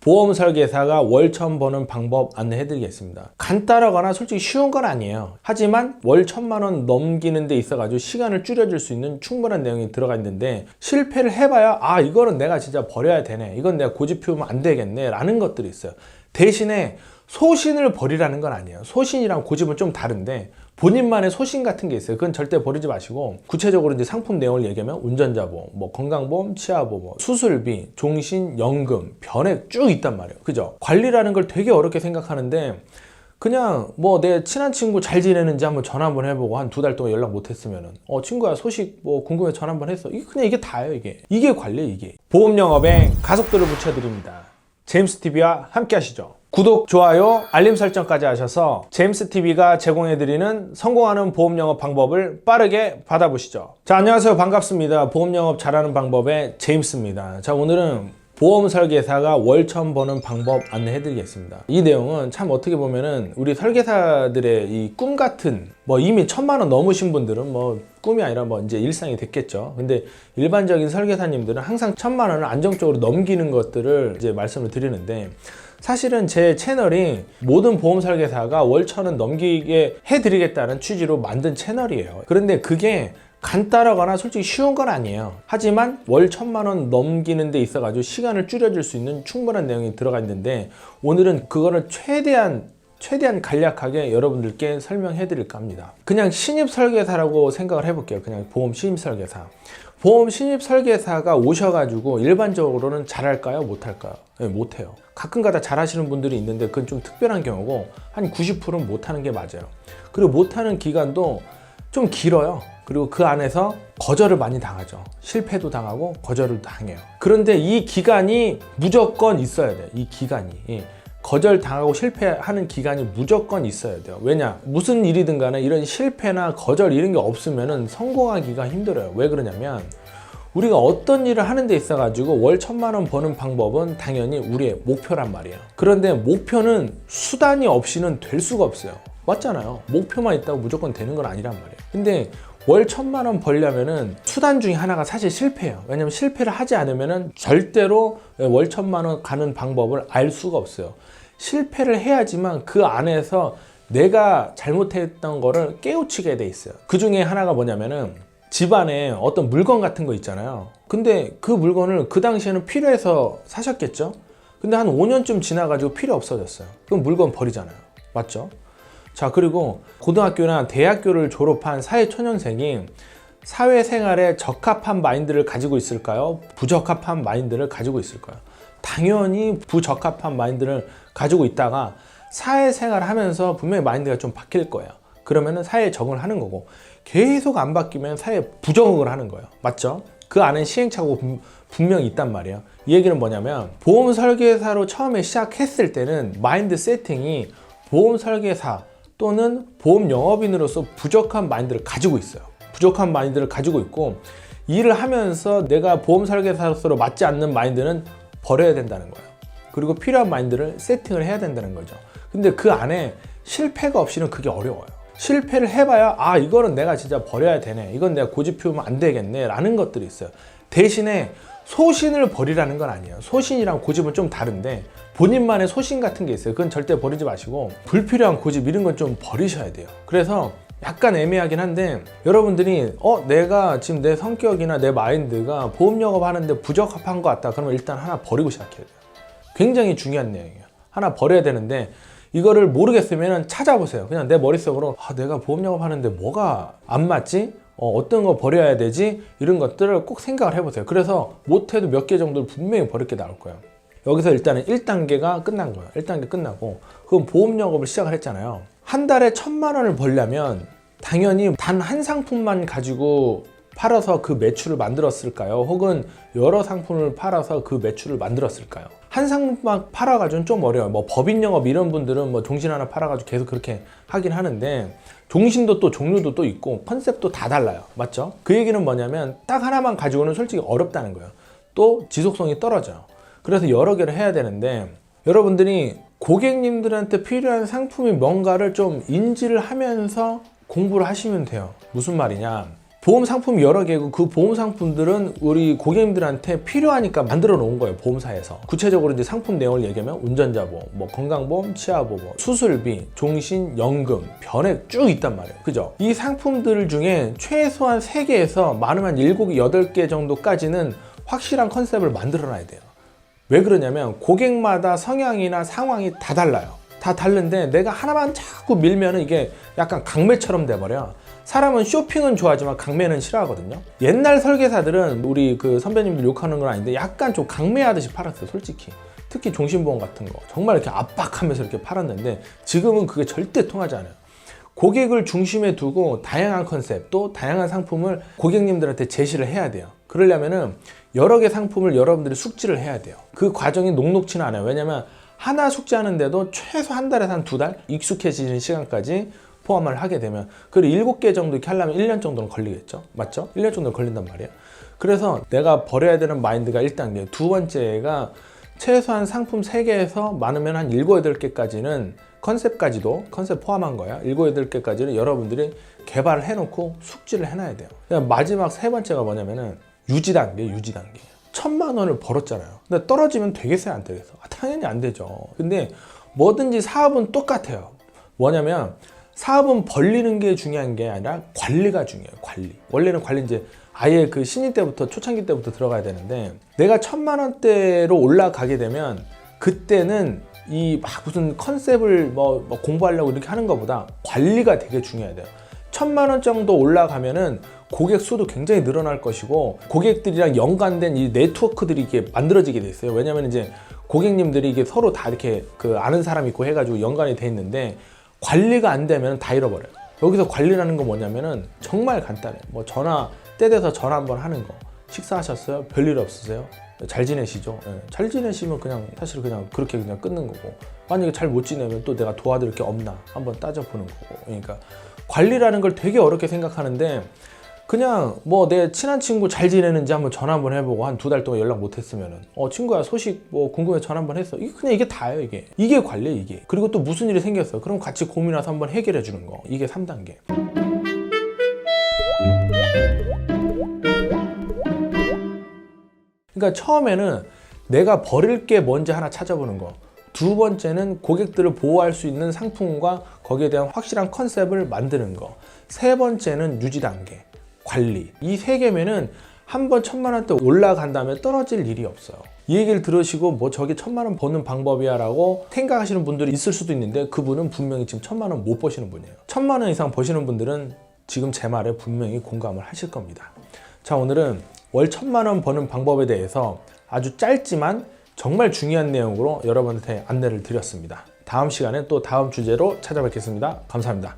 보험 설계사가 월 처음 버는 방법 안내해 드리겠습니다. 간단하거나 솔직히 쉬운 건 아니에요. 하지만 월 1,000만 원 넘기는 데 있어 가지고 시간을 줄여줄 수 있는 충분한 내용이 들어가 있는데, 실패를 해봐야 이거는 내가 진짜 버려야 되네, 이건 내가 고집 피우면 안 되겠네 라는 것들이 있어요. 대신에 소신을 버리라는 건 아니에요. 소신이랑 고집은 좀 다른데, 본인만의 소신 같은 게 있어요. 그건 절대 버리지 마시고, 구체적으로 이제 상품 내용을 얘기하면 운전자보험, 뭐 건강보험, 치아보험, 수술비, 종신, 연금, 변액 쭉 있단 말이에요. 그죠? 관리라는 걸 되게 어렵게 생각하는데, 그냥 뭐 내 친한 친구 잘 지내는지 한번 전화 한번 해보고 한 2달 동안 연락 못 했으면은 친구야 소식 뭐 궁금해 전화 한번 했어. 이게 다예요. 이게 관리. 이게 보험 영업에 가속도를 붙여드립니다. 제임스TV와 함께 하시죠. 구독, 좋아요, 알림 설정까지 하셔서 제임스TV가 제공해드리는 성공하는 보험 영업 방법을 빠르게 받아보시죠. 자, 안녕하세요. 반갑습니다. 보험 영업 잘하는 방법의 제임스입니다. 자, 오늘은 보험 설계사가 월 처음 버는 방법 안내해드리겠습니다. 이 내용은 참 어떻게 보면은 우리 설계사들의 이 꿈 같은, 뭐 이미 1,000만 원 넘으신 분들은 뭐 꿈이 아니라 뭐 이제 일상이 됐겠죠. 근데 일반적인 설계사님들은 항상 1,000만 원을 안정적으로 넘기는 것들을 이제 말씀을 드리는데, 사실은 제 채널이 모든 보험 설계사가 월 1,000원 넘기게 해드리겠다는 취지로 만든 채널이에요. 그런데 그게 간단하거나 솔직히 쉬운 건 아니에요. 하지만 월 1,000만 원 넘기는 데 있어 가지고 시간을 줄여줄 수 있는 충분한 내용이 들어가 있는데, 오늘은 그거를 최대한 간략하게 여러분들께 설명해 드릴까 합니다. 그냥 신입 설계사라고 생각을 해볼게요. 그냥 보험 신입 설계사. 보험 신입 설계사가 오셔가지고 일반적으로는 잘할까요? 못할까요? 네, 못해요. 가끔가다 잘하시는 분들이 있는데 그건 좀 특별한 경우고, 한 90%는 못하는 게 맞아요. 그리고 못하는 기간도 좀 길어요. 그리고 그 안에서 거절을 많이 당하죠. 실패도 당하고 거절을 당해요. 그런데 이 기간이 무조건 있어야 돼요. 이 기간이. 거절 당하고 실패하는 기간이 무조건 있어야 돼요. 왜냐? 무슨 일이든 간에 이런 실패나 거절 이런 게 없으면은 성공하기가 힘들어요. 왜 그러냐면, 우리가 어떤 일을 하는 데 있어 가지고 월 1,000만 원 버는 방법은 당연히 우리의 목표란 말이에요. 그런데 목표는 수단이 없이는 될 수가 없어요. 맞잖아요. 목표만 있다고 무조건 되는 건 아니란 말이에요. 근데 월 1,000만 원 벌려면은 수단 중에 하나가 사실 실패예요. 왜냐면 실패를 하지 않으면은 절대로 월 1,000만 원 가는 방법을 알 수가 없어요. 실패를 해야지만 그 안에서 내가 잘못했던 거를 깨우치게 돼 있어요. 그 중에 하나가 뭐냐면은, 집안에 어떤 물건 같은 거 있잖아요. 근데 그 물건을 그 당시에는 필요해서 사셨겠죠? 근데 한 5년쯤 지나가지고 필요 없어졌어요. 그럼 물건 버리잖아요. 맞죠? 자, 그리고 고등학교나 대학교를 졸업한 사회초년생이 사회생활에 적합한 마인드를 가지고 있을까요? 부적합한 마인드를 가지고 있을까요? 당연히 부적합한 마인드를 가지고 있다가 사회생활을 하면서 분명히 마인드가 좀 바뀔 거예요. 그러면은 사회에 적응을 하는 거고, 계속 안 바뀌면 사회에 부적응을 하는 거예요. 맞죠? 그 안에 시행착오가 분명히 있단 말이에요. 이 얘기는 뭐냐면, 보험 설계사로 처음에 시작했을 때는 마인드 세팅이 보험 설계사 또는 보험 영업인으로서 부족한 마인드를 가지고 있어요. 부족한 마인드를 가지고 있고, 일을 하면서 내가 보험 설계사로서 맞지 않는 마인드는 버려야 된다는 거예요. 그리고 필요한 마인드를 세팅을 해야 된다는 거죠. 근데 그 안에 실패가 없이는 그게 어려워요. 실패를 해봐야 이거는 내가 진짜 버려야 되네, 이건 내가 고집 피우면 안 되겠네 라는 것들이 있어요. 대신에 소신을 버리라는 건 아니에요. 소신이랑 고집은 좀 다른데, 본인만의 소신 같은 게 있어요. 그건 절대 버리지 마시고, 불필요한 고집 이런 건 좀 버리셔야 돼요. 그래서 약간 애매하긴 한데, 여러분들이 내가 지금 내 성격이나 내 마인드가 보험 영업 하는데 부적합한 것 같다, 그러면 일단 하나 버리고 시작해야 돼요. 굉장히 중요한 내용이에요. 하나 버려야 되는데, 이거를 모르겠으면 찾아보세요. 그냥 내 머릿속으로 내가 보험 영업 하는데 뭐가 안 맞지? 어떤 거 버려야 되지? 이런 것들을 꼭 생각을 해보세요. 그래서 못해도 몇 개 정도를 분명히 버릴 게 나올 거예요. 여기서 일단은 1단계가 끝난 거예요. 1단계 끝나고, 그럼 보험 영업을 시작을 했잖아요. 한 달에 1,000만 원을 벌려면 당연히 단 한 상품만 가지고 팔아서 그 매출을 만들었을까요? 혹은 여러 상품을 팔아서 그 매출을 만들었을까요? 한 상품만 팔아가지고는 좀 어려워요. 뭐 법인 영업 이런 분들은 뭐 종신 하나 팔아가지고 계속 그렇게 하긴 하는데, 종신도 또 종류도 또 있고 컨셉도 다 달라요. 맞죠? 그 얘기는 뭐냐면, 딱 하나만 가지고는 솔직히 어렵다는 거예요. 또 지속성이 떨어져요. 그래서 여러 개를 해야 되는데, 여러분들이 고객님들한테 필요한 상품이 뭔가를 좀 인지를 하면서 공부를 하시면 돼요. 무슨 말이냐? 보험 상품이 여러 개고 그 보험 상품들은 우리 고객님들한테 필요하니까 만들어 놓은 거예요, 보험사에서. 구체적으로 이제 상품 내용을 얘기하면 운전자 보험, 뭐 건강보험, 치아보험, 수술비, 종신, 연금, 변액 쭉 있단 말이에요. 그죠? 이 상품들 중에 최소한 3개에서 많으면 7개, 8개 정도까지는 확실한 컨셉을 만들어 놔야 돼요. 왜 그러냐면 고객마다 성향이나 상황이 다 달라요. 다 다른데 내가 하나만 자꾸 밀면은 이게 약간 강매처럼 돼버려. 사람은 쇼핑은 좋아하지만 강매는 싫어하거든요. 옛날 설계사들은 우리 그 선배님들 욕하는 건 아닌데 약간 좀 강매하듯이 팔았어요, 솔직히. 특히 종신보험 같은 거 정말 이렇게 압박하면서 이렇게 팔았는데 지금은 그게 절대 통하지 않아요. 고객을 중심에 두고 다양한 컨셉 또 다양한 상품을 고객님들한테 제시를 해야 돼요. 그러려면은 여러 개 상품을 여러분들이 숙지를 해야 돼요. 그 과정이 녹록지는 않아요. 왜냐면 하나 숙지하는데도 최소 한 달에서 한 2달 익숙해지는 시간까지 포함을 하게 되면, 그리고 7개 정도 이렇게 하려면 1년 정도는 걸리겠죠. 맞죠? 1년 정도 걸린단 말이에요. 그래서 내가 버려야 되는 마인드가 1단계, 두 번째가 최소한 상품 3개에서 많으면 한 7, 8개까지는 컨셉까지도, 컨셉 포함한 거야. 7, 8개까지는 여러분들이 개발을 해놓고 숙지를 해놔야 돼요. 마지막 3번째가 뭐냐면은 유지 단계. 1,000만 원을 벌었잖아요. 근데 떨어지면 되겠어요, 안 되겠어? 당연히 안 되죠. 근데 뭐든지 사업은 똑같아요. 뭐냐면 사업은 벌리는 게 중요한 게 아니라 관리가 중요해요. 관리. 원래는 관리 이제 아예 그 신인 때부터, 초창기 때부터 들어가야 되는데, 내가 1,000만 원대로 올라가게 되면 그때는 이 막 무슨 컨셉을 뭐 공부하려고 이렇게 하는 것보다 관리가 되게 중요해야 돼요. 1,000만 원 정도 올라가면은 고객 수도 굉장히 늘어날 것이고 고객들이랑 연관된 이 네트워크들이 이렇게 만들어지게 돼 있어요. 왜냐면 이제 고객님들이 이게 서로 다 이렇게 그 아는 사람 있고 해가지고 연관이 돼 있는데 관리가 안 되면 다 잃어버려요. 여기서 관리라는 건 뭐냐면은 정말 간단해. 뭐 전화 때 돼서 전화 한번 하는 거. 식사하셨어요? 별일 없으세요? 잘 지내시죠? 네. 잘 지내시면 그냥 사실 그냥 그렇게 그냥 끊는 거고, 만약에 잘 못 지내면 또 내가 도와드릴 게 없나 한번 따져보는 거고. 그러니까 관리라는 걸 되게 어렵게 생각하는데 그냥 뭐 내 친한 친구 잘 지내는지 한번 전화 한번 해보고 한 2달 동안 연락 못 했으면은 친구야 소식 뭐 궁금해 전화 한번 했어. 이게 다예요. 이게 관리예요, 이게. 그리고 또 무슨 일이 생겼어. 그럼 같이 고민해서 한번 해결해 주는 거. 이게 3단계. 그러니까 처음에는 내가 버릴 게 뭔지 하나 찾아보는 거. 두 번째는 고객들을 보호할 수 있는 상품과 거기에 대한 확실한 컨셉을 만드는 거. 세 번째는 유지 단계, 관리. 이 3개면은 한번 1,000만 원대 올라간 다음에 떨어질 일이 없어요. 이 얘기를 들으시고 뭐 저게 1,000만 원 버는 방법이야 라고 생각하시는 분들이 있을 수도 있는데 그분은 분명히 지금 1,000만 원 못 버시는 분이에요. 1,000만 원 이상 버시는 분들은 지금 제 말에 분명히 공감을 하실 겁니다. 자, 오늘은 월 1,000만 원 버는 방법에 대해서 아주 짧지만 정말 중요한 내용으로 여러분한테 안내를 드렸습니다. 다음 시간에 또 다음 주제로 찾아뵙겠습니다. 감사합니다.